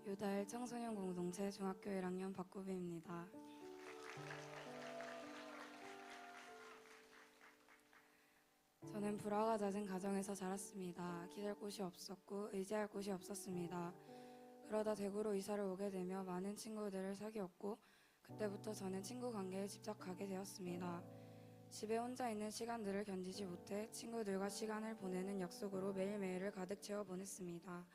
유달 청소년 공동체 중학교 1학년 박구비입니다. 저는 불화가 잦은 가정에서 자랐습니다. 기댈 곳이 없었고 의지할 곳이 없었습니다. 그러다 대구로 이사를 오게 되며 많은 친구들을 사귀었고 그때부터 저는 친구 관계에 집착하게 되었습니다. 집에 혼자 있는 시간들을 견디지 못해 친구들과 시간을 보내는 약속으로 매일매일을 가득 채워 보냈습니다.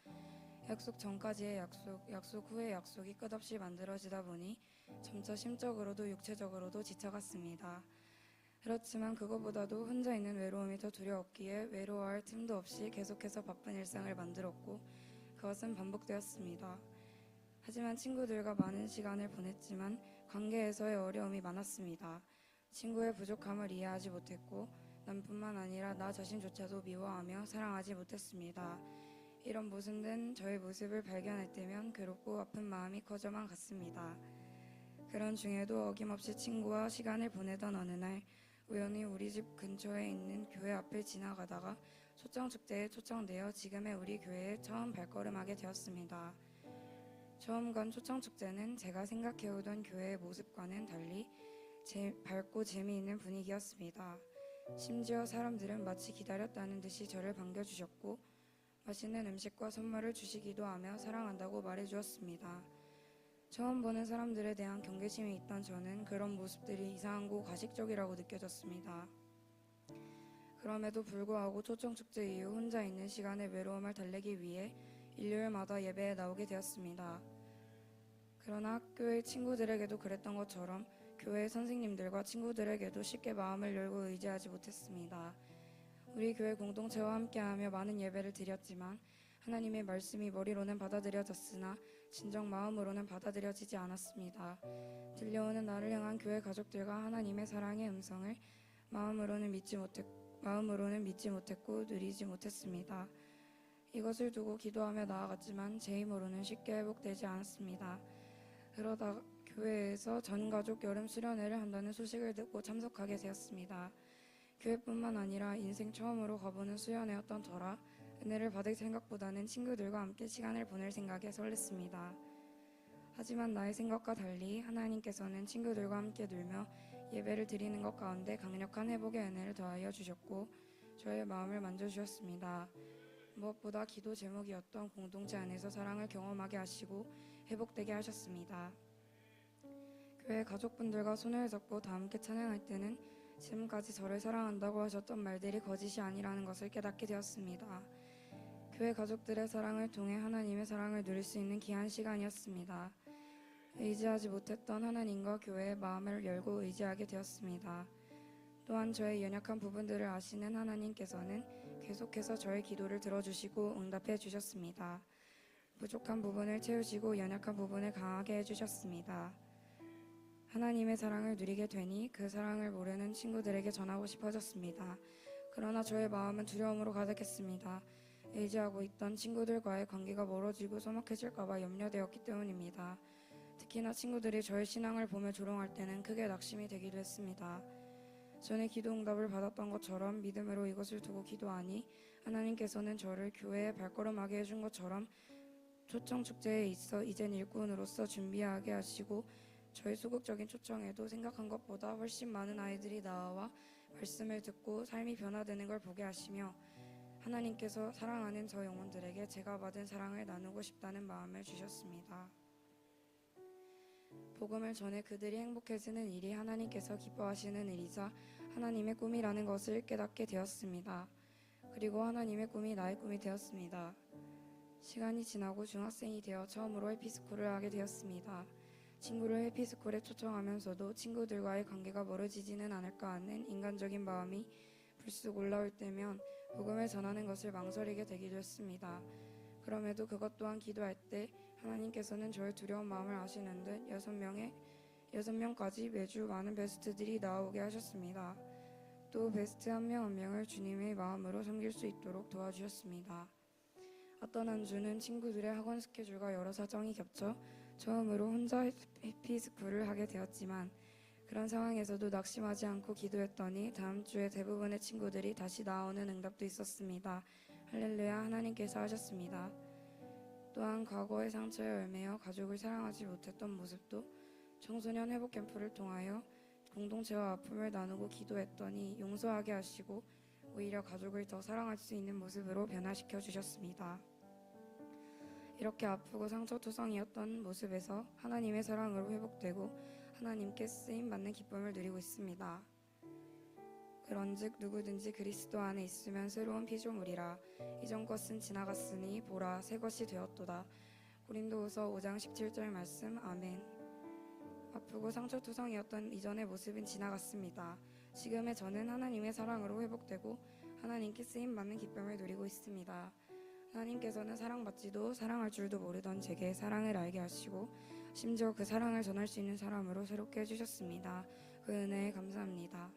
약속 전까지의 약속, 약속 후의 약속이 끝없이 만들어지다 보니 점차 심적으로도 육체적으로도 지쳐갔습니다. 그렇지만 그거보다도 혼자 있는 외로움이 더 두려웠기에 외로워할 틈도 없이 계속해서 바쁜 일상을 만들었고 그것은 반복되었습니다. 하지만 친구들과 많은 시간을 보냈지만 관계에서의 어려움이 많았습니다. 친구의 부족함을 이해하지 못했고 남뿐만 아니라 나 자신조차도 미워하며 사랑하지 못했습니다. 이런 모순된 저의 모습을 발견할 때면 괴롭고 아픈 마음이 커져만 갔습니다. 그런 중에도 어김없이 친구와 시간을 보내던 어느 날 우연히 우리 집 근처에 있는 교회 앞을 지나가다가 초청축제에 초청되어 지금의 우리 교회에 처음 발걸음하게 되었습니다. 처음 간 초청축제는 제가 생각해오던 교회의 모습과는 달리 밝고 재미있는 분위기였습니다. 심지어 사람들은 마치 기다렸다는 듯이 저를 반겨주셨고 맛있는 음식과 선물을 주시기도 하며 사랑한다고 말해주었습니다. 처음 보는 사람들에 대한 경계심이 있던 저는 그런 모습들이 이상하고 가식적이라고 느껴졌습니다. 그럼에도 불구하고 초청축제 이후 혼자 있는 시간의 외로움을 달래기 위해 일요일마다 예배에 나오게 되었습니다. 그러나 학교의 친구들에게도 그랬던 것처럼 교회 선생님들과 친구들에게도 쉽게 마음을 열고 의지하지 못했습니다. 우리 교회 공동체와 함께하며 많은 예배를 드렸지만 하나님의 말씀이 머리로는 받아들여졌으나 진정 마음으로는 받아들여지지 않았습니다. 들려오는 나를 향한 교회 가족들과 하나님의 사랑의 음성을 마음으로는 믿지 못했고 누리지 못했습니다. 이것을 두고 기도하며 나아갔지만 제 힘으로는 쉽게 회복되지 않았습니다. 그러다 교회에서 전 가족 여름 수련회를 한다는 소식을 듣고 참석하게 되었습니다. 교회뿐만 아니라 인생 처음으로 가보는 수련회였던 터라 은혜를 받을 생각보다는 친구들과 함께 시간을 보낼 생각에 설렜습니다. 하지만 나의 생각과 달리 하나님께서는 친구들과 함께 놀며 예배를 드리는 것 가운데 강력한 회복의 은혜를 더하여 주셨고 저의 마음을 만져주셨습니다. 무엇보다 기도 제목이었던 공동체 안에서 사랑을 경험하게 하시고 회복되게 하셨습니다. 교회 가족분들과 손을 잡고 다 함께 찬양할 때는 지금까지 저를 사랑한다고 하셨던 말들이 거짓이 아니라는 것을 깨닫게 되었습니다. 교회 가족들의 사랑을 통해 하나님의 사랑을 누릴 수 있는 귀한 시간이었습니다. 의지하지 못했던 하나님과 교회의 마음을 열고 의지하게 되었습니다. 또한 저의 연약한 부분들을 아시는 하나님께서는 계속해서 저의 기도를 들어주시고 응답해 주셨습니다. 부족한 부분을 채우시고 연약한 부분을 강하게 해주셨습니다. 하나님의 사랑을 누리게 되니 그 사랑을 모르는 친구들에게 전하고 싶어졌습니다. 그러나 저의 마음은 두려움으로 가득했습니다. 의지하고 있던 친구들과의 관계가 멀어지고 서먹해질까봐 염려되었기 때문입니다. 특히나 친구들이 저의 신앙을 보며 조롱할 때는 크게 낙심이 되기도 했습니다. 전에 기도 응답을 받았던 것처럼 믿음으로 이것을 두고 기도하니 하나님께서는 저를 교회에 발걸음하게 해준 것처럼 초청축제에 있어 이젠 일꾼으로서 준비하게 하시고 저의 소극적인 초청에도 생각한 것보다 훨씬 많은 아이들이 나와 말씀을 듣고 삶이 변화되는 걸 보게 하시며 하나님께서 사랑하는 저 영혼들에게 제가 받은 사랑을 나누고 싶다는 마음을 주셨습니다. 복음을 전해 그들이 행복해지는 일이 하나님께서 기뻐하시는 일이자 하나님의 꿈이라는 것을 깨닫게 되었습니다. 그리고 하나님의 꿈이 나의 꿈이 되었습니다. 시간이 지나고 중학생이 되어 처음으로 해피스쿨을 하게 되었습니다. 친구를 해피스쿨에 초청하면서도 친구들과의 관계가 멀어지지는 않을까 하는 인간적인 마음이 불쑥 올라올 때면 복음을 전하는 것을 망설이게 되기도 했습니다. 그럼에도 그것 또한 기도할 때 하나님께서는 저의 두려운 마음을 아시는 듯 6명까지 매주 많은 베스트들이 나오게 하셨습니다. 또 베스트 한 명 한 명을 주님의 마음으로 섬길 수 있도록 도와주셨습니다. 어떤 한 주는 친구들의 학원 스케줄과 여러 사정이 겹쳐 처음으로 혼자 해피스쿨을 하게 되었지만 그런 상황에서도 낙심하지 않고 기도했더니 다음 주에 대부분의 친구들이 다시 나오는 응답도 있었습니다. 할렐루야, 하나님께서 하셨습니다. 또한 과거의 상처에 얽매여 가족을 사랑하지 못했던 모습도 청소년 회복 캠프를 통하여 공동체와 아픔을 나누고 기도했더니 용서하게 하시고 오히려 가족을 더 사랑할 수 있는 모습으로 변화시켜 주셨습니다. 이렇게 아프고 상처투성이었던 모습에서 하나님의 사랑으로 회복되고 하나님께 쓰임받는 기쁨을 누리고 있습니다. 그런즉 누구든지 그리스도 안에 있으면 새로운 피조물이라. 이전 것은 지나갔으니 보라 새 것이 되었도다. 고린도후서 5장 17절 말씀. 아멘. 아프고 상처투성이었던 이전의 모습은 지나갔습니다. 지금의 저는 하나님의 사랑으로 회복되고 하나님께 쓰임받는 기쁨을 누리고 있습니다. 하나님께서는 사랑받지도 사랑할 줄도 모르던 제게 사랑을 알게 하시고 심지어 그 사랑을 전할 수 있는 사람으로 새롭게 해주셨습니다. 그 은혜에 감사합니다.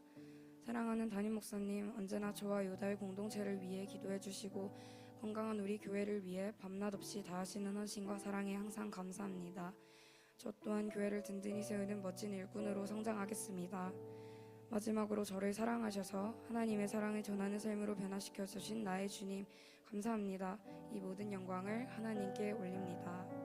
사랑하는 담임 목사님, 언제나 저와 요달 공동체를 위해 기도해 주시고 건강한 우리 교회를 위해 밤낮 없이 다하시는 헌신과 사랑에 항상 감사합니다. 저 또한 교회를 든든히 세우는 멋진 일꾼으로 성장하겠습니다. 마지막으로 저를 사랑하셔서 하나님의 사랑을 전하는 삶으로 변화시켜 주신 나의 주님, 감사합니다. 이 모든 영광을 하나님께 올립니다.